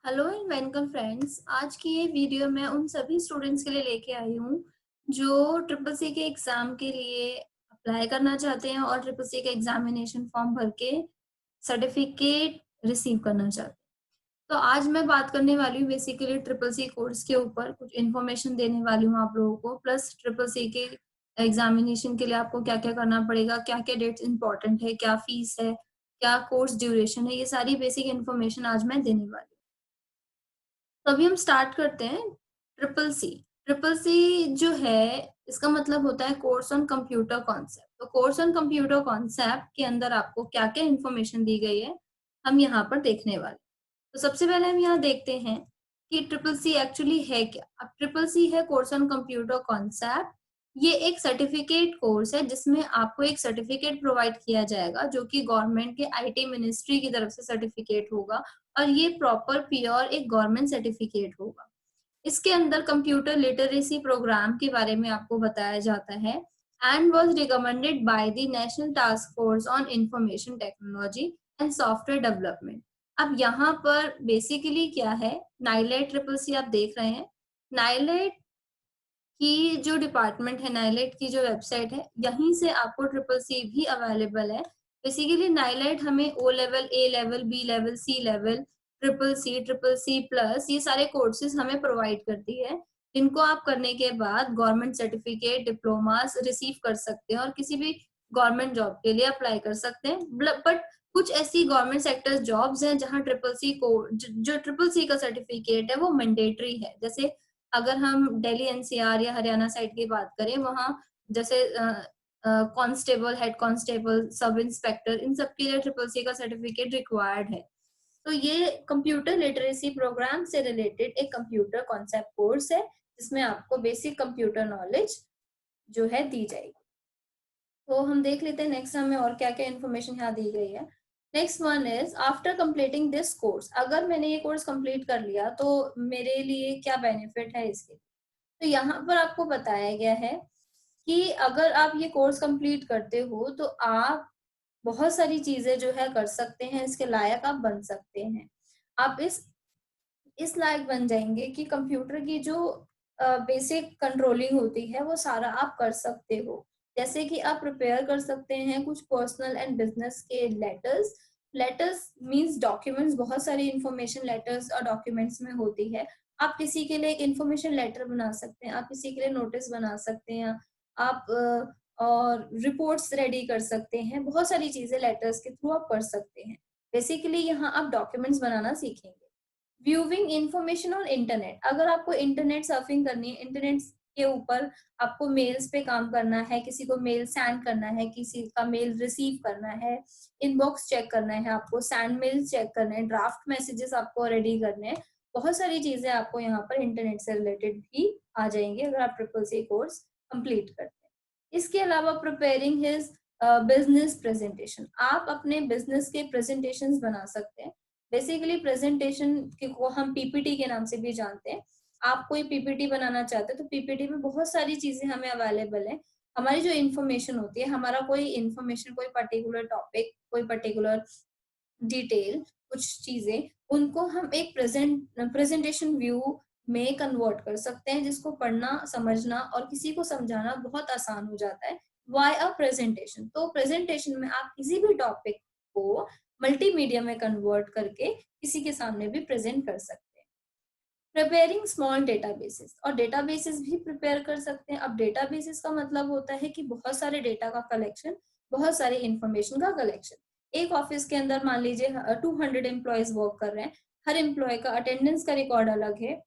Hello and welcome friends. आज की ये वीडियो मैं उन सभी स्टूडेंट्स के लिए लेके आई हूँ जो ट्रिपल सी के एग्ज़ाम के लिए अप्लाई करना चाहते हैं और ट्रिपल सी का एग्ज़ामिनेशन फॉर्म भर के सर्टिफिकेट रिसीव करना चाहते हैं। तो आज मैं बात करने वाली हूँ बेसिकली ट्रिपल सी कोर्स के ऊपर कुछ इन्फॉर्मेशन देने वाली हूँ आप लोगों को, प्लस ट्रिपल सी के एग्ज़ामिनेशन के लिए आपको क्या-क्या करना पड़ेगा, क्या-क्या डेट्स इम्पोर्टेंट है, क्या फीस है, क्या कोर्स ड्यूरेशन है, ये सारी बेसिक इन्फॉर्मेशन आज मैं देने वाली हूँ। तो अभी हम स्टार्ट करते हैं। ट्रिपल सी ट्रिपल सी जो है इसका मतलब होता है कोर्स ऑन कंप्यूटर कॉन्सेप्ट। तो कोर्स ऑन कंप्यूटर कॉन्सेप्ट के अंदर आपको क्या क्या इन्फॉर्मेशन दी गई है हम यहाँ पर देखने वाले। तो सबसे पहले हम यहाँ देखते हैं कि ट्रिपल सी एक्चुअली है क्या। अब ट्रिपल सी है कोर्स ऑन कंप्यूटर कॉन्सेप्ट। ये एक सर्टिफिकेट कोर्स है जिसमें आपको एक सर्टिफिकेट प्रोवाइड किया जाएगा जो कि गवर्नमेंट के आईटी मिनिस्ट्री की तरफ से सर्टिफिकेट होगा और ये प्रॉपर प्योर एक गवर्नमेंट सर्टिफिकेट होगा। इसके अंदर कंप्यूटर लिटरेसी प्रोग्राम के बारे में आपको बताया जाता है and was recommended by the national task force on information technology and software development. अब यहाँ पर बेसिकली क्या है, नाइलेट ट्रिपल सी आप देख रहे हैं। नाइलेट की जो डिपार्टमेंट है, नाइलेट की जो वेबसाइट है, यहीं से आपको ट्रिपल सी भी अवेलेबल है। बेसिकली नाइलेट हमें ओ लेवल, ए लेवल, बी लेवल, सी लेवल, ट्रिपल सी प्लस ये सारे कोर्सेज हमें प्रोवाइड करती है, जिनको आप करने के बाद गवर्नमेंट सर्टिफिकेट, डिप्लोमास रिसीव कर सकते हैं और किसी भी गवर्नमेंट जॉब के लिए अप्लाई कर सकते हैं। बट कुछ ऐसी गवर्नमेंट सेक्टर जॉब्स हैं जहाँ ट्रिपल सी को जो ट्रिपल सी का सर्टिफिकेट है वो मैंडेटरी है। जैसे अगर हम दिल्ली एनसीआर या हरियाणा साइड की बात करें, वहाँ जैसे constable, head constable, sub inspector, इन सब के लिए ट्रिपल सी का सर्टिफिकेट रिक्वायर्ड है। तो ये कंप्यूटर लिटरेसी प्रोग्राम से रिलेटेड एक कंप्यूटर कॉन्सेप्ट कोर्स है जिसमें आपको बेसिक कंप्यूटर नॉलेज जो है दी जाएगी। तो हम देख लेते हैं नेक्स्ट हमें और क्या क्या इन्फॉर्मेशन यहाँ दी गई है। Next one is after completing this course, अगर मैंने ये कोर्स कंप्लीट कर लिया तो मेरे लिए क्या बेनिफिट है इसके। तो यहाँ पर आपको बताया गया है कि अगर आप ये कोर्स कंप्लीट करते हो तो आप बहुत सारी चीजें जो है कर सकते हैं, इसके लायक आप बन सकते हैं। आप इस लायक बन जाएंगे कि कंप्यूटर की जो बेसिक कंट्रोलिंग होती है वो सारा आप कर सकते हो। जैसे कि आप प्रिपेयर कर सकते हैं कुछ पर्सनल एंड बिजनेस के लेटर्स। लेटर्स मींस डॉक्यूमेंट्स, बहुत सारी इंफॉर्मेशन लेटर्स और डॉक्यूमेंट्स में होती है। आप किसी के लिए एक इंफॉर्मेशन लेटर बना सकते हैं, आप किसी के लिए नोटिस बना सकते हैं, आप और रिपोर्ट्स रेडी कर सकते हैं। बहुत सारी चीजें लेटर्स के थ्रू आप कर सकते हैं। बेसिकली यहाँ आप डॉक्यूमेंट्स बनाना सीखेंगे। व्यूइंग इंफॉर्मेशन ऑन इंटरनेट, अगर आपको इंटरनेट सर्फिंग करनी है, इंटरनेट के ऊपर आपको मेल्स पे काम करना है, किसी को मेल सेंड करना है, किसी का मेल रिसीव करना है, इनबॉक्स चेक करना है, आपको सेंड मेल चेक करना है, ड्राफ्ट मैसेजेस आपको रेडी करने हैं। बहुत सारी चीजें आपको यहाँ पर इंटरनेट से रिलेटेड भी आ जाएंगी अगर आप ट्रिपल सी कोर्स कंप्लीट करते हैं। इसके अलावा प्रिपेयरिंग हिज बिजनेस प्रेजेंटेशन, आप अपने बिजनेस के प्रेजेंटेशंस बना सकते हैं। बेसिकली प्रेजेंटेशन को हम पीपीटी के नाम से भी जानते हैं। आप कोई पीपीटी बनाना चाहते हैं तो पीपीटी में बहुत सारी चीजें हमें अवेलेबल है। हमारी जो इन्फॉर्मेशन होती है, हमारा कोई इन्फॉर्मेशन, कोई पर्टिकुलर टॉपिक, कोई पर्टिकुलर डिटेल, कुछ चीजें, उनको हम एक प्रेजेंटेशन व्यू में कन्वर्ट कर सकते हैं, जिसको पढ़ना, समझना और किसी को समझाना बहुत आसान हो जाता है। वाई अ प्रेजेंटेशन, तो प्रेजेंटेशन में आप किसी भी टॉपिक को मल्टीमीडिया में कन्वर्ट करके किसी के सामने भी प्रेजेंट कर सकते हैं। प्रिपेयरिंग स्मॉल डेटाबेसेस, और डेटाबेसेस भी प्रिपेयर कर सकते हैं। अब डेटाबेसेस का मतलब होता है कि बहुत सारे डेटा का कलेक्शन, बहुत सारे इंफॉर्मेशन का कलेक्शन। एक ऑफिस के अंदर मान लीजिए 200 एम्प्लॉयज वर्क कर रहे हैं। हर एम्प्लॉय का अटेंडेंस का रिकॉर्ड अलग है,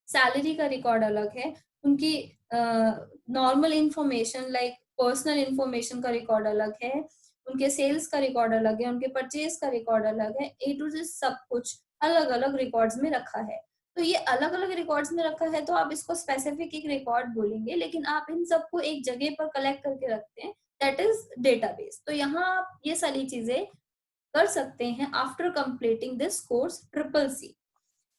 सैलरी का रिकॉर्ड अलग है, उनकी normal information like personal information का रिकॉर्ड अलग है, उनके सेल्स का रिकॉर्ड अलग है, उनके परचेज का रिकॉर्ड अलग है। ए टू जेड सब कुछ अलग अलग रिकॉर्ड्स में रखा है। तो ये अलग अलग रिकॉर्ड्स में रखा है तो आप इसको स्पेसिफिक एक रिकॉर्ड बोलेंगे, लेकिन आप इन सबको एक जगह पर कलेक्ट करके रखते हैं, दैट इज डेटाबेस। तो यहाँ आप ये सारी चीजें कर सकते हैं after completing this course triple C.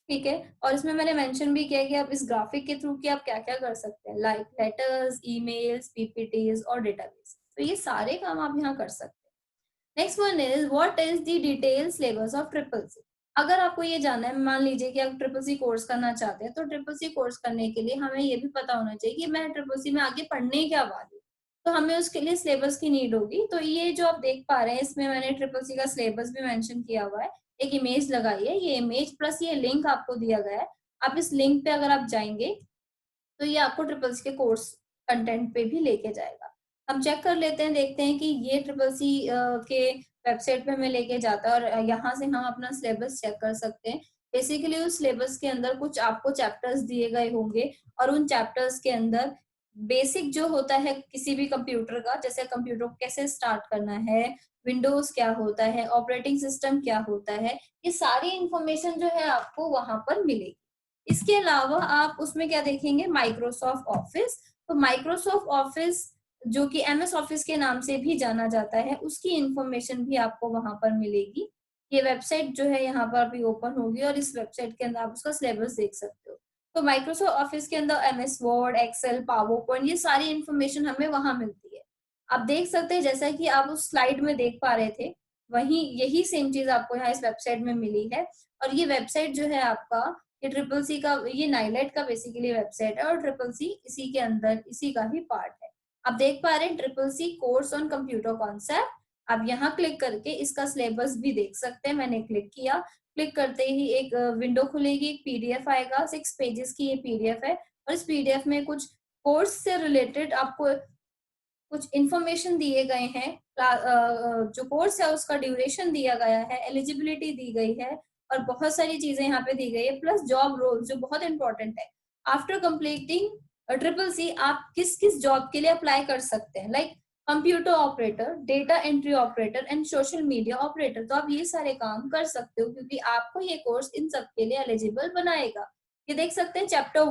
ठीक है, और इसमें मैंने मेंशन भी किया कि आप इस ग्राफिक के थ्रू कि आप क्या क्या कर सकते हैं, लाइक लेटर्स, ईमेल्स, पीपीटीज और डेटाबेस। तो ये सारे काम आप यहाँ कर सकते हैं। Next one is what is the detail syllabus of triple C. अगर आपको ये जानना है, मान लीजिए कि आप ट्रिपल सी कोर्स करना चाहते हैं, तो ट्रिपल सी कोर्स करने के लिए हमें ये भी पता होना चाहिए कि मैं ट्रिपल सी में आगे पढ़ने क्या वाली हूँ। तो हमें उसके लिए सिलेबस की नीड होगी। तो ये जो आप देख पा रहे हैं, इसमें मैंने ट्रिपल सी का सिलेबस भी मेंशन किया हुआ है। एक इमेज लगाई है, ये इमेज प्लस ये लिंक आपको दिया गया है। आप इस लिंक पे अगर आप जाएंगे तो ये आपको ट्रिपल सी के कोर्स कंटेंट पे भी लेके जाएगा। हम चेक कर लेते हैं, देखते हैं कि ये ट्रिपल सी के वेबसाइट पे हमें लेके जाता है और यहाँ से हम अपना सिलेबस चेक कर सकते हैं। बेसिकली उस सिलेबस के अंदर कुछ आपको चैप्टर्स दिए गए होंगे और उन चैप्टर्स के अंदर बेसिक जो होता है किसी भी कंप्यूटर का, जैसे कंप्यूटर को कैसे स्टार्ट करना है, विंडोज क्या होता है, ऑपरेटिंग सिस्टम क्या होता है, ये सारी इंफॉर्मेशन जो है आपको वहां पर मिलेगी। इसके अलावा आप उसमें क्या देखेंगे, माइक्रोसॉफ्ट ऑफिस। तो माइक्रोसॉफ्ट ऑफिस जो कि एमएस ऑफिस के नाम से भी जाना जाता है, उसकी इंफॉर्मेशन भी आपको वहां पर मिलेगी। ये वेबसाइट जो है यहाँ पर भी ओपन होगी और इस वेबसाइट के अंदर आप उसका सिलेबस देख सकते हो। तो माइक्रोसॉफ्ट ऑफिस के अंदर MS Word, Excel, PowerPoint, ये सारी इंफॉर्मेशन हमें वहां मिलती है। आप देख सकते हैं, जैसा कि आप उस स्लाइड में देख पा रहे थे, वही यही सेम चीज आपको यहाँ इस वेबसाइट में मिली है। और ये वेबसाइट जो है आपका, ये ट्रिपल सी का, ये नाइलेट का बेसिकली वेबसाइट है और ट्रिपल सी इसी के अंदर इसी का ही पार्ट है। आप देख पा रहे हैं triple C course on computer concept. आप यहाँ क्लिक करके इसका सिलेबस भी देख सकते हैं। मैंने क्लिक किया, क्लिक करते ही एक विंडो खुलेगी, एक पीडीएफ आएगा, 6 पेजेस की ये पीडीएफ है और इस पीडीएफ में कुछ कोर्स से रिलेटेड आपको कुछ इंफॉर्मेशन दिए गए हैं। जो कोर्स है उसका ड्यूरेशन दिया गया है, एलिजिबिलिटी दी गई है और बहुत सारी चीजें यहाँ पे दी गई है, प्लस जॉब रोल जो बहुत इंपॉर्टेंट है। आफ्टर कंप्लीटिंग ट्रिपल सी आप किस किस जॉब के लिए अप्लाई कर सकते हैं, like computer operator, data entry operator and social media operator. तो आप ये सारे काम कर सकते हो क्योंकि आपको ये कोर्स इन सब के लिए एलिजिबल बनाएगा। ये देख सकते हैं चैप्टर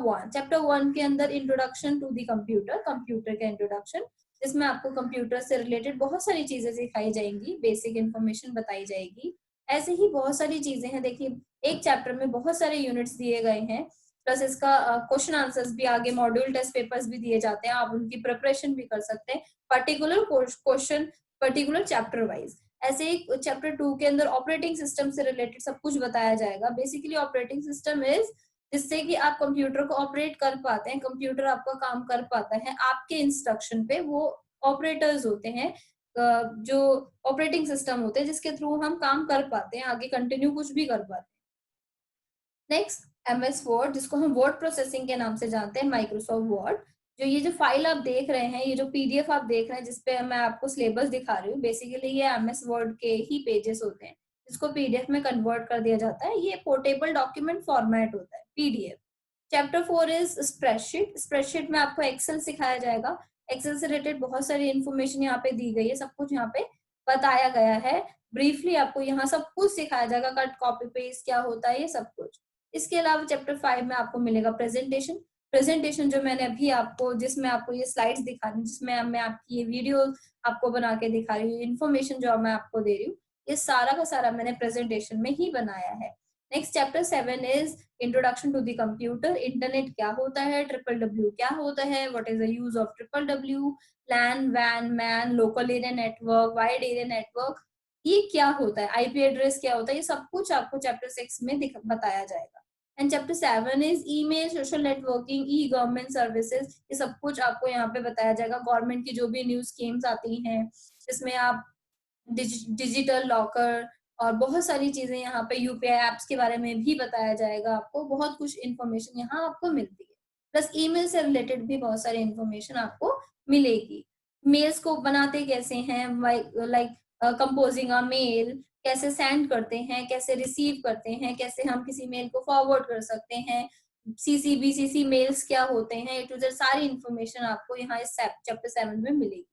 1 के अंदर introduction to the computer, computer का इंट्रोडक्शन, जिसमें आपको कंप्यूटर से रिलेटेड बहुत सारी चीजें सिखाई जाएंगी, बेसिक इन्फॉर्मेशन बताई जाएगी। ऐसे ही बहुत सारी चीजें हैं। देखिए, एक चैप्टर में बहुत सारे यूनिट्स दिए गए हैं, प्लस इसका क्वेश्चन आंसर्स भी, आगे मॉड्यूल टेस्ट पेपर्स भी दिए जाते हैं, आप उनकी प्रिपरेशन भी कर सकते हैं particular question, particular chapter wise. ऐसे ही चैप्टर 2 के अंदर ऑपरेटिंग सिस्टम से रिलेटेड सब कुछ बताया जाएगा। बेसिकली ऑपरेटिंग सिस्टम इज जिससे कि आप कंप्यूटर को ऑपरेट कर पाते हैं, कंप्यूटर आपका काम कर पाता है आपके इंस्ट्रक्शन पे। वो ऑपरेटर्स होते हैं, जो ऑपरेटिंग सिस्टम होते हैं जिसके थ्रू हम काम कर पाते हैं, आगे कंटिन्यू कुछ भी कर पाते हैं। नेक्स्ट, एमएस वर्ड, जिसको हम वर्ड प्रोसेसिंग के नाम से जानते हैं, माइक्रोसॉफ्ट वर्ड। जो ये जो फाइल आप देख रहे हैं, ये जो पीडीएफ आप देख रहे हैं जिसपे मैं आपको सिलेबस दिखा रही हूँ, बेसिकली ये एमएस वर्ड के ही पेजेस होते हैं जिसको पीडीएफ में कन्वर्ट कर दिया जाता है। ये पोर्टेबल डॉक्यूमेंट फॉर्मेट होता है PDF. Chapter 4 is spreadsheet. Spreadsheet में आपको एक्सेल सिखाया जाएगा। एक्सेल से रिलेटेड बहुत सारी इन्फॉर्मेशन यहाँ पे दी गई है, सब कुछ यहाँ पे बताया गया है। ब्रीफली आपको यहाँ सब कुछ सिखाया जाएगा, कट कॉपी पेस्ट क्या होता है, ये सब कुछ। इसके अलावा चैप्टर 5 में आपको मिलेगा प्रेजेंटेशन। प्रेजेंटेशन जो मैंने अभी आपको, जिसमें आपको ये स्लाइड्स दिखा रही हूँ, जिसमें मैं आपकी ये वीडियो आपको बना के दिखा रही हूँ, इन्फॉर्मेशन जो मैं आपको दे रही हूँ, ये सारा का सारा मैंने प्रेजेंटेशन में ही बनाया है। Next, chapter 7 is introduction to the computer. Internet क्या होता है, ट्रिपल डब्ल्यू क्या होता है, what is the use of triple W, LAN, वैन, MAN, local area network, wide area network, ये क्या होता है, आईपी एड्रेस क्या होता है, ये सब कुछ आपको चैप्टर 6 में बताया जाएगा। And chapter 7 is email, social networking, E government services, ये सब कुछ आपको यहाँ पे बताया जाएगा। गवर्नमेंट की जो भी न्यू स्कीम्स आती हैं, जिसमें आप डिजिटल लॉकर और बहुत सारी चीजें, यहाँ पे यूपीआई एप्स के बारे में भी बताया जाएगा आपको। बहुत कुछ इन्फॉर्मेशन यहाँ आपको मिलती है, प्लस ईमेल से रिलेटेड भी बहुत सारी इन्फॉर्मेशन आपको मिलेगी। मेल्स को बनाते कैसे हैं, लाइक कंपोजिंग अ मेल, कैसे सेंड करते हैं, कैसे रिसीव करते हैं, कैसे हम किसी मेल को फॉरवर्ड कर सकते हैं, सीसी बीसीसी मेल्स क्या होते हैं, टू जेड सारी इन्फॉर्मेशन आपको यहाँ इस चैप्टर 7 में मिलेगी।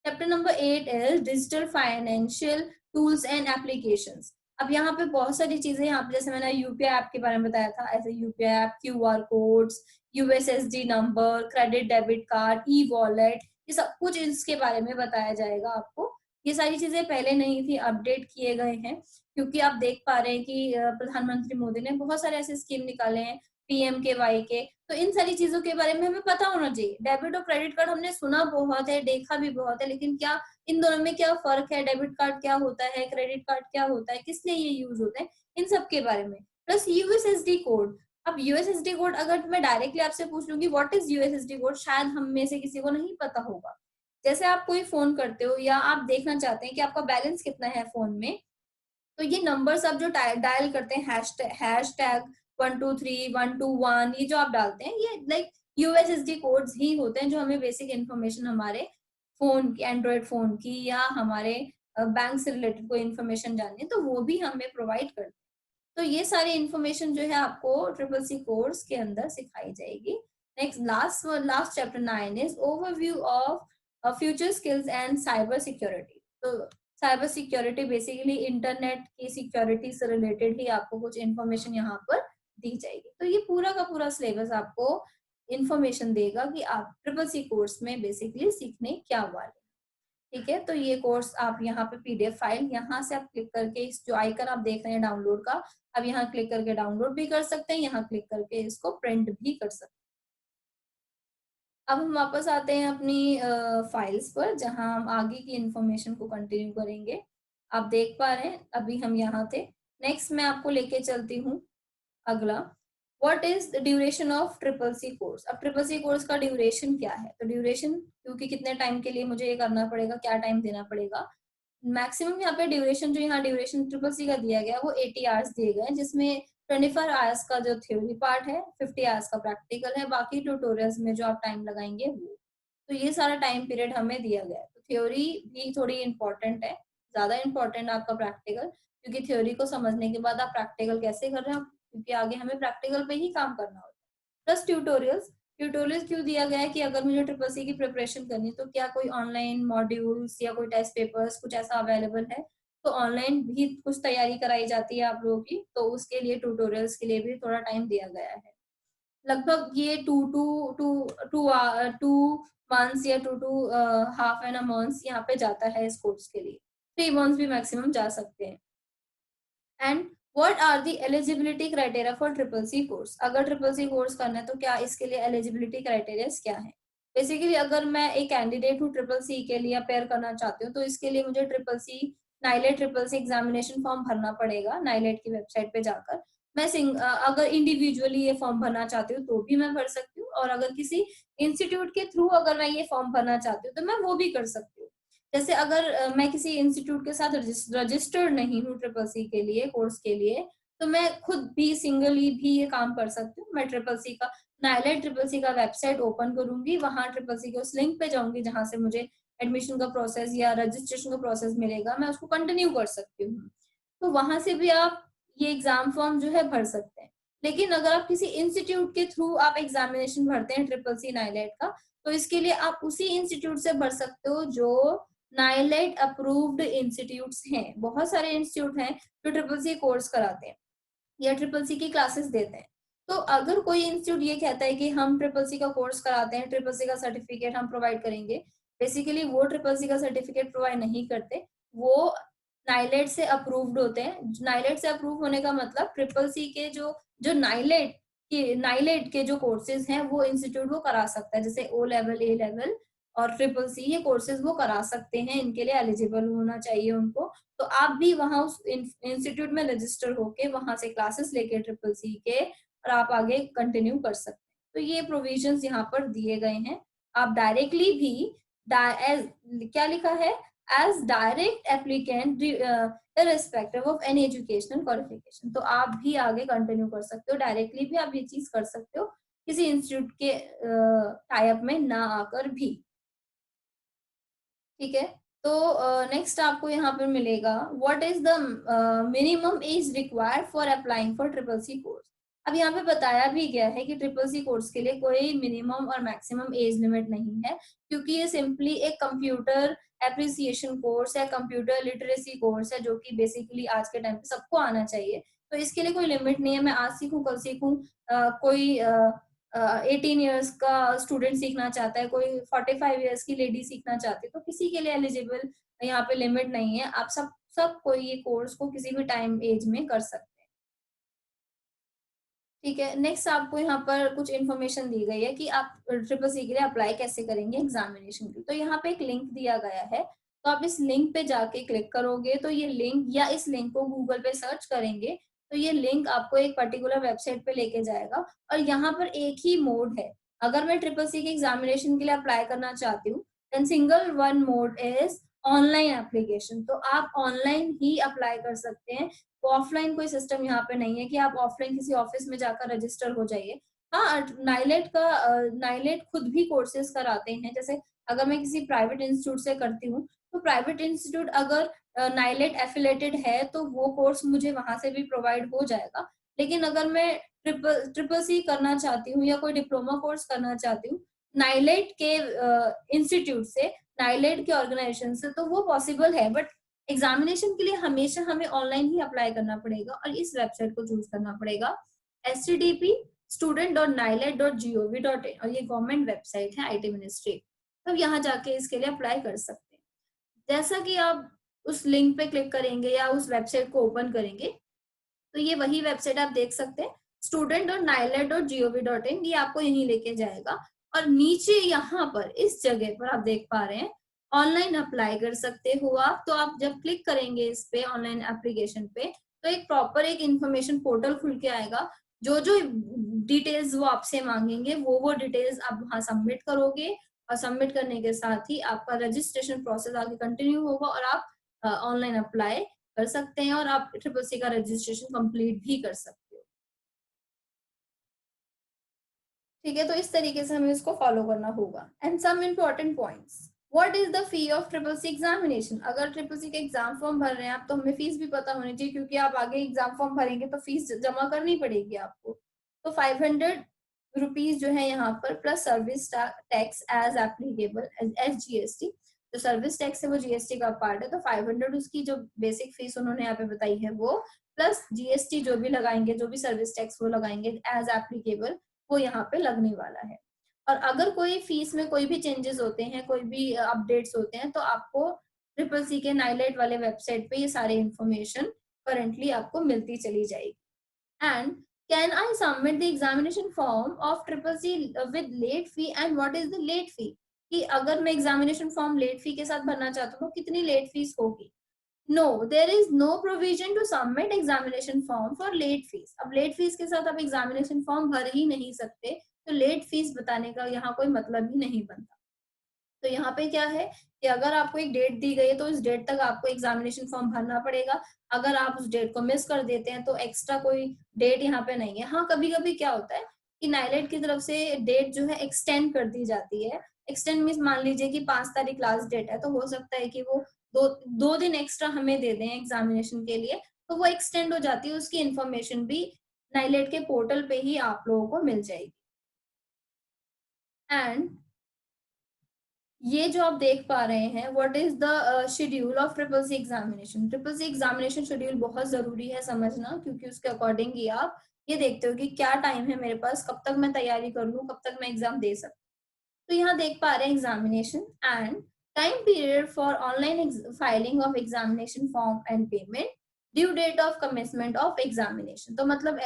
Chapter number 8 is digital financial tools and applications. अब यहाँ पे बहुत सारी चीजें, यहाँ पे जैसे मैंने यूपीआई ऐप के बारे में बताया था, ऐसे UPI app, QR codes, USSD number, credit debit card, e wallet, ये सब कुछ इसके बारे में बताया जाएगा आपको। ये सारी चीजें पहले नहीं थी, अपडेट किए गए हैं क्योंकि आप देख पा रहे हैं कि प्रधानमंत्री मोदी ने बहुत सारे ऐसे स्कीम निकाले हैं PMKY के, तो इन सारी चीजों के बारे में हमें पता होना चाहिए। डेबिट और क्रेडिट कार्ड हमने सुना बहुत है, देखा भी बहुत है, लेकिन क्या इन दोनों में क्या फर्क है, डेबिट कार्ड क्या होता है, क्रेडिट कार्ड क्या होता है, किस लिए ये यूज होता है, इन सब के बारे में। Plus USSD code. अब यूएसएसडी कोड अगर मैं डायरेक्टली आपसे पूछ लूंगी व्हाट इज यूएसएसडी कोड, शायद हम में से किसी को नहीं पता होगा। जैसे आप कोई फोन करते हो या आप देखना चाहते हैं कि आपका बैलेंस कितना है फोन में, तो ये नंबर्स आप जो डायल करते हैं, हैश टैग 123 121, ये जो आप डालते हैं, ये लाइक यूएसएसडी कोड्स ही होते हैं जो हमें बेसिक इन्फॉर्मेशन हमारे फोन की, एंड्रॉइड फोन की या हमारे बैंक से रिलेटेड कोई इन्फॉर्मेशन जाननी है तो वो भी हमें प्रोवाइड करते हैं। तो ये सारी इन्फॉर्मेशन जो है आपको ट्रिपल सी कोर्स के अंदर सिखाई जाएगी। Next last chapter 9 is overview of future skills and cyber security. तो साइबर सिक्योरिटी बेसिकली इंटरनेट की सिक्योरिटी से रिलेटेड ही आपको कुछ इन्फॉर्मेशन यहाँ पर दी जाएगी। तो ये पूरा का पूरा सिलेबस आपको इन्फॉर्मेशन देगा कि आप ट्रिपल सी कोर्स में बेसिकली सीखने क्या वाले। ठीक है, तो ये कोर्स आप यहाँ पे पीडीएफ फाइल यहाँ से आप क्लिक करके इस जो आइकन आप देख रहे हैं डाउनलोड का, आप यहाँ क्लिक करके डाउनलोड भी कर सकते हैं, यहाँ क्लिक करके इसको प्रिंट भी कर सकते हैं। अब हम वापस आते हैं अपनी फाइल्स पर जहां हम आगे की इंफॉर्मेशन को कंटिन्यू करेंगे। आप देख पा रहे हैं अभी हम यहाँ थे। नेक्स्ट मैं आपको लेके चलती हूँ अगला, what is the duration of triple C course. अब ट्रिपल सी कोर्स का ड्यूरेशन क्या है, तो ड्यूरेशन क्योंकि कितने टाइम के लिए मुझे ये करना पड़ेगा, क्या टाइम देना पड़ेगा, मैक्सिमम यहाँ पे ड्यूरेशन, जो यहाँ ड्यूरेशन ट्रिपल सी का दिया गया वो 80 आवर्स दिए गए हैं, जिसमें 24 आवर्स का जो थ्योरी पार्ट है, 50 आवर्स का प्रैक्टिकल है, बाकी ट्यूटोरियल्स में जो आप टाइम लगाएंगे वो। तो ये सारा टाइम पीरियड हमें दिया गया है। तो थ्योरी भी थोड़ी इंपॉर्टेंट है, ज्यादा इंपॉर्टेंट आपका प्रैक्टिकल, क्योंकि थ्योरी को समझने के बाद आप प्रैक्टिकल कैसे कर रहे हैं, क्योंकि आगे हमें प्रैक्टिकल पे ही काम करना होता है। Plus tutorials. ट्यूटोरियल्स क्यों दिया गया है कि अगर मुझे ट्रिपल सी की प्रिपरेशन करनी है तो क्या कोई ऑनलाइन मॉड्यूल्स या कोई टेस्ट पेपर्स कुछ ऐसा अवेलेबल है, तो ऑनलाइन भी कुछ तैयारी कराई जाती है आप लोगों की, तो उसके लिए ट्यूटोरियल्स के लिए भी थोड़ा टाइम दिया गया है। लगभग ये two two two two two months या two half an a months यहाँ पे जाता है इस कोर्स के लिए, 3 मंथ्स भी मैक्सिमम जा सकते हैं। And what are the eligibility criteria for triple C course. अगर ट्रिपल सी कोर्स करना है तो क्या इसके लिए एलिजिबिलिटी क्राइटेरिया क्या है। बेसिकली अगर मैं एक कैंडिडेट हूँ ट्रिपल सी के लिए अपेयर करना चाहती हूँ, तो इसके लिए मुझे triple C NIELIT triple C examination form भरना पड़ेगा नाइलेट की वेबसाइट पे जाकर। मैं अगर इंडिविजुअली ये फॉर्म भरना चाहती हूँ तो भी मैं भर सकती हूँ, और अगर किसी इंस्टीट्यूट के थ्रू अगर मैं ये फॉर्म भरना चाहती हूँ तो मैं वो भी कर सकती हूँ। जैसे अगर मैं किसी इंस्टीट्यूट के साथ रजिस्टर्ड नहीं हूँ ट्रिपल सी के लिए कोर्स के लिए, तो मैं खुद भी सिंगली भी ये काम कर सकती हूँ। मैं ट्रिपल सी का नाइलेट ट्रिपल सी का वेबसाइट ओपन करूंगी, वहां ट्रिपल सी के उस लिंक पे जाऊंगी जहां से मुझे एडमिशन का प्रोसेस या रजिस्ट्रेशन का प्रोसेस मिलेगा, मैं उसको कंटिन्यू कर सकती हूँ। तो वहां से भी आप ये एग्जाम फॉर्म जो है भर सकते हैं। लेकिन अगर आप किसी इंस्टीट्यूट के थ्रू आप एग्जामिनेशन भरते हैं ट्रिपल सी नाइलेट का, तो इसके लिए आप उसी इंस्टीट्यूट से भर सकते हो जो नाइलेट अप्रूव्ड इंस्टीट्यूट्स हैं। बहुत सारे इंस्टीट्यूट हैं जो ट्रिपल सी कोर्स कराते हैं या ट्रिपल सी की क्लासेस देते हैं। तो अगर कोई इंस्टीट्यूट ये कहता है कि हम ट्रिपल सी का कोर्स कराते हैं, ट्रिपल सी का सर्टिफिकेट हम प्रोवाइड करेंगे, बेसिकली वो ट्रिपल सी का सर्टिफिकेट प्रोवाइड नहीं करते, वो नाइलेट से अप्रूव्ड होते हैं। नाइलेट से अप्रूव होने का मतलब ट्रिपल सी के जो जो नाइलेट के जो कोर्सेज हैं वो इंस्टीट्यूट वो करा सकता है, जैसे ओ लेवल, ए लेवल और ट्रिपल सी, ये कोर्सेज वो करा सकते हैं, इनके लिए एलिजिबल होना चाहिए उनको। तो आप भी वहां उस इंस्टीट्यूट में रजिस्टर होके वहां से क्लासेस लेके ट्रिपल सी के, और आप आगे कंटिन्यू कर सकते हैं। तो ये प्रोविजंस यहाँ पर दिए गए हैं। आप डायरेक्टली भी क्या लिखा है, age direct applicant irrespective of any educational qualification, तो आप भी आगे कंटिन्यू कर सकते हो, डायरेक्टली भी आप ये चीज कर सकते हो किसी इंस्टीट्यूट के टाई अप में ना आकर भी। ठीक है, तो नेक्स्ट आपको यहाँ पर मिलेगा what is the minimum age required for applying for triple C course. अब यहाँ पे बताया भी गया है कि ट्रिपल सी कोर्स के लिए कोई मिनिमम और मैक्सिमम एज लिमिट नहीं है, क्योंकि ये सिंपली एक कंप्यूटर एप्रिसिएशन कोर्स है, कंप्यूटर लिटरेसी कोर्स है, जो कि बेसिकली आज के टाइम पे सबको आना चाहिए। तो इसके लिए कोई लिमिट नहीं है, मैं आज सीखूं कल सीखूं, कोई 18 ईयर्स का स्टूडेंट सीखना चाहता है, कोई 45 ईयर्स की लेडी सीखना चाहती है, तो किसी के लिए एलिजिबल यहाँ पे लिमिट नहीं है। आप सब कोई ये कोर्स को किसी भी टाइम एज में कर सकते हैं। ठीक है, नेक्स्ट आपको यहाँ पर कुछ इन्फॉर्मेशन दी गई है कि आप ट्रिपल सी के लिए अप्लाई कैसे करेंगे एग्जामिनेशन के लिए। तो यहाँ पे एक लिंक दिया गया है, तो आप इस लिंक पे जाके क्लिक करोगे तो ये लिंक, या इस लिंक को गूगल पे सर्च करेंगे तो ये लिंक आपको एक पर्टिकुलर वेबसाइट पे लेके जाएगा। और यहाँ पर एक ही मोड है, अगर मैं ट्रिपल सी के एग्जामिनेशन के लिए अप्लाई करना चाहती हूँ then single one mode is online application. तो आप ऑनलाइन ही अप्लाई कर सकते हैं, ऑफलाइन कोई सिस्टम यहाँ पे नहीं है कि आप ऑफलाइन किसी ऑफिस में जाकर रजिस्टर हो जाइए। हाँ, नाइलेट खुद भी कोर्सेज कराते हैं। जैसे अगर मैं किसी प्राइवेट इंस्टीट्यूट से करती हूँ तो प्राइवेट इंस्टीट्यूट अगर नाइलेट एफिलेटेड है तो वो कोर्स मुझे वहां से भी प्रोवाइड हो जाएगा। लेकिन अगर मैं ट्रिपल सी करना चाहती हूँ या कोई डिप्लोमा कोर्स करना चाहती हूँ नाइलेट के इंस्टीट्यूट से, नाइलेट के ऑर्गेनाइजेशन से, तो वो पॉसिबल है। बट एग्जामिनेशन के लिए हमेशा हमें ऑनलाइन ही अप्लाई करना पड़ेगा और इस वेबसाइट को चूज करना पड़ेगा, http://student.nilet.gov.in, और ये गवर्नमेंट वेबसाइट है आईटी मिनिस्ट्री। तब यहाँ जाके इसके लिए अप्लाई कर सकते हैं। जैसा कि आप उस लिंक पे क्लिक करेंगे या उस वेबसाइट को ओपन करेंगे तो ये वही वेबसाइट आप देख सकते हैं, student.nilet.gov.in, ये आपको यहीं लेके जाएगा। और नीचे यहाँ पर इस जगह पर आप देख पा रहे हैं ऑनलाइन अप्लाई कर सकते हो आप। तो आप जब क्लिक करेंगे इस पे ऑनलाइन एप्लीकेशन पे तो एक प्रॉपर एक इंफॉर्मेशन पोर्टल खुल के आएगा। जो जो डिटेल्स वो आपसे मांगेंगे वो डिटेल्स आप वहां सबमिट करोगे, और सबमिट करने के साथ ही आपका रजिस्ट्रेशन प्रोसेस आगे कंटिन्यू होगा और आप ऑनलाइन अप्लाई कर सकते हैं और आप ट्रिपल सी का रजिस्ट्रेशन कंप्लीट भी कर सकते हो। ठीक है, तो इस तरीके से हमें इसको फॉलो करना होगा। And some important points, what is the fee of triple C examination. अगर ट्रिपल सी का एग्जाम फॉर्म भर रहे हैं आप तो हमें फीस भी पता होनी चाहिए, क्योंकि आप आगे एग्जाम फॉर्म भरेंगे तो फीस जमा करनी पड़ेगी आपको। तो 500 रुपीज जो है यहाँ पर, plus service tax as applicable as GST. जो सर्विस टैक्स है वो जीएसटी का पार्ट है, तो 500 उसकी जो बेसिक फीस उन्होंने यहाँ पे बताई है वो, प्लस जीएसटी जो भी लगाएंगे, जो भी सर्विस टैक्स वो लगाएंगे एज एप्लीकेबल, वो यहाँ पे लगने वाला है। और अगर कोई फीस में कोई भी चेंजेस होते हैं, कोई भी अपडेट्स होते हैं, तो आपको ट्रिपल सी के नाइलेट वाले वेबसाइट पे ये सारे इंफॉर्मेशन करंटली आपको मिलती चली जाएगी। And can I submit the examination form of triple C with late fee, and what is the late fee, कि अगर मैं एग्जामिनेशन फॉर्म लेट फी के साथ भरना चाहता हूँ तो कितनी लेट फीस होगी। No, there is no provision to submit examination form for late fees. अब लेट फीस के साथ आप एग्जामिनेशन फॉर्म भर ही नहीं सकते, तो लेट फीस बताने का यहाँ कोई मतलब ही नहीं बनता। तो यहाँ पे क्या है कि अगर आपको एक डेट दी गई है तो उस डेट तक आपको एग्जामिनेशन फॉर्म भरना पड़ेगा। अगर आप उस डेट को मिस कर देते हैं तो एक्स्ट्रा कोई डेट यहाँ पे नहीं है। हाँ, कभी कभी क्या होता है कि नाइलेट की तरफ से डेट जो है एक्सटेंड कर दी जाती है। एक्सटेंड मीन्स मान लीजिए कि 5 तारीख लास्ट डेट है, तो हो सकता है कि वो दो दिन एक्स्ट्रा हमें दे दें एग्जामिनेशन के लिए, तो वो एक्सटेंड हो जाती है। उसकी इन्फॉर्मेशन भी नाइलेट के पोर्टल पे ही आप लोगों को मिल जाएगी। एंड ये जो आप देख पा रहे हैं, what is the schedule of triple C examination. Triple C examination schedule बहुत जरूरी है समझना, क्योंकि उसके अकॉर्डिंग ही आप ये देखते हो कि क्या टाइम है मेरे पास, कब तक मैं तैयारी कर लूँ, कब तक मैं एग्जाम दे सकती हूँ। तो यहाँ देख पा रहे हैं examination and time period for online filing of examination form and payment, due date of commencement of examination. तो मतलब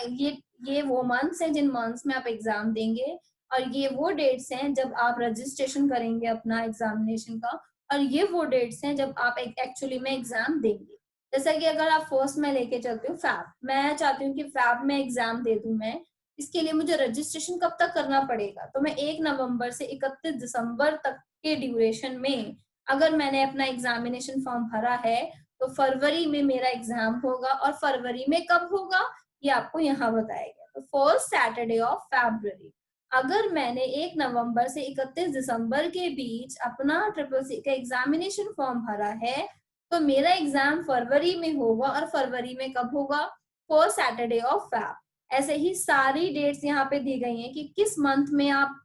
ये वो मंथ्स हैं जिन मंथ्स में आप एग्जाम देंगे, और ये वो डेट्स हैं जब आप रजिस्ट्रेशन करेंगे अपना एग्जामिनेशन का, और ये वो डेट्स हैं जब आप एक्चुअली में एग्जाम देंगे। जैसा कि अगर आप फर्स्ट में लेके चलते हो फैब, मैं चाहती हूँ कि फैब में एग्जाम दे दूं मैं, इसके लिए मुझे रजिस्ट्रेशन कब तक करना पड़ेगा, तो मैं 1 नवंबर से 31 दिसंबर तक के ड्यूरेशन में अगर मैंने अपना एग्जामिनेशन फॉर्म भरा है तो फरवरी में मेरा एग्जाम होगा। और फरवरी में कब होगा ये आपको यहाँ बताया गया, तो फर्स्ट सैटरडे ऑफ फरवरी। अगर मैंने 1 नवंबर से 31 दिसंबर के बीच अपना ट्रिपल सी का एग्जामिनेशन फॉर्म भरा है तो मेरा एग्जाम फरवरी में होगा। और फरवरी में कब होगा, फर्स्ट सैटरडे ऑफ फैब। ऐसे ही सारी डेट्स यहाँ पे दी गई हैं कि किस मंथ में आप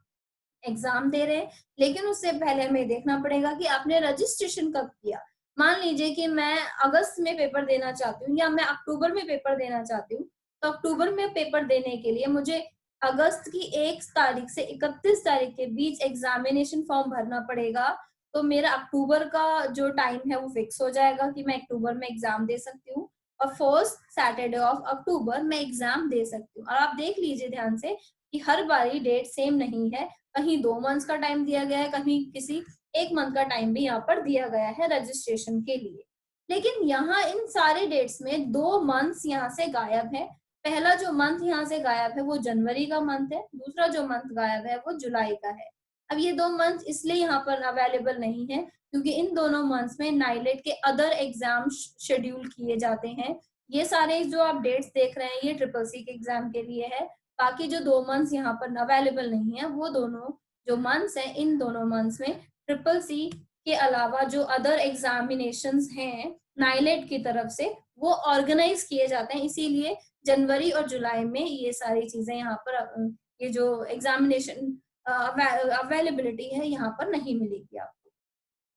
एग्जाम दे रहे हैं। लेकिन उससे पहले हमें देखना पड़ेगा कि आपने रजिस्ट्रेशन कब किया। मान लीजिए कि मैं अगस्त में पेपर देना चाहती हूँ या मैं अक्टूबर में पेपर देना चाहती हूँ, तो अक्टूबर में पेपर देने के लिए मुझे अगस्त की 1 तारीख से 31 तारीख के बीच एग्जामिनेशन फॉर्म भरना पड़ेगा। तो मेरा अक्टूबर का जो टाइम है वो फिक्स हो जाएगा कि मैं अक्टूबर में एग्जाम दे सकती हूँ। और फर्स्ट सैटरडे ऑफ अक्टूबर मैं एग्जाम दे सकती हूँ। और आप देख लीजिए ध्यान से कि हर बारी डेट सेम नहीं है, कहीं 2 मंथ्स का टाइम दिया गया है, कहीं किसी 1 मंथ का टाइम भी यहाँ पर दिया गया है रजिस्ट्रेशन के लिए। लेकिन यहाँ इन सारे डेट्स में 2 मंथ्स यहाँ से गायब है। पहला जो मंथ यहाँ से गायब है वो जनवरी का मंथ है, दूसरा जो मंथ गायब है वो जुलाई का है। अब ये 2 मंथ इसलिए यहाँ पर अवेलेबल नहीं है क्योंकि इन दोनों मंथ्स में नाइलेट के अदर एग्जाम शेड्यूल किए जाते हैं। ये सारे जो आप डेट्स देख रहे हैं ये ट्रिपल सी के एग्जाम के लिए है। बाकी जो 2 मंथ्स यहाँ पर अवेलेबल नहीं है वो दोनों जो मंथ्स हैं, इन दोनों मंथ्स में ट्रिपल सी के अलावा जो अदर एग्जामिनेशंस हैं नाइलेट की तरफ से वो ऑर्गेनाइज किए जाते हैं। इसीलिए जनवरी और जुलाई में ये सारी चीजें यहाँ पर ये जो एग्जामिनेशन अवेलेबिलिटी है यहाँ पर नहीं मिलेगी आपको।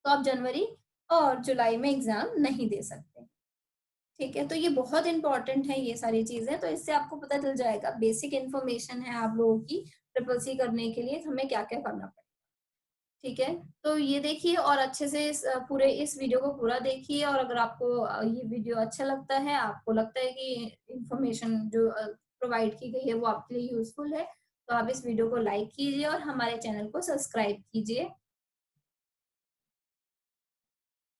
तो आप जनवरी और जुलाई में एग्जाम नहीं दे सकते। ठीक है, तो ये बहुत इंपॉर्टेंट है ये सारी चीजें। तो इससे आपको पता चल जाएगा, बेसिक इन्फॉर्मेशन है आप लोगों की ट्रिपल सी करने के लिए हमें क्या क्या करना पड़ेगा। ठीक है, तो ये देखिए और अच्छे से पूरे इस वीडियो को पूरा देखिए। और अगर आपको ये वीडियो अच्छा लगता है, आपको लगता है कि इंफॉर्मेशन जो प्रोवाइड की गई है वो आपके लिए यूजफुल है, तो आप इस वीडियो को लाइक कीजिए और हमारे चैनल को सब्सक्राइब कीजिए।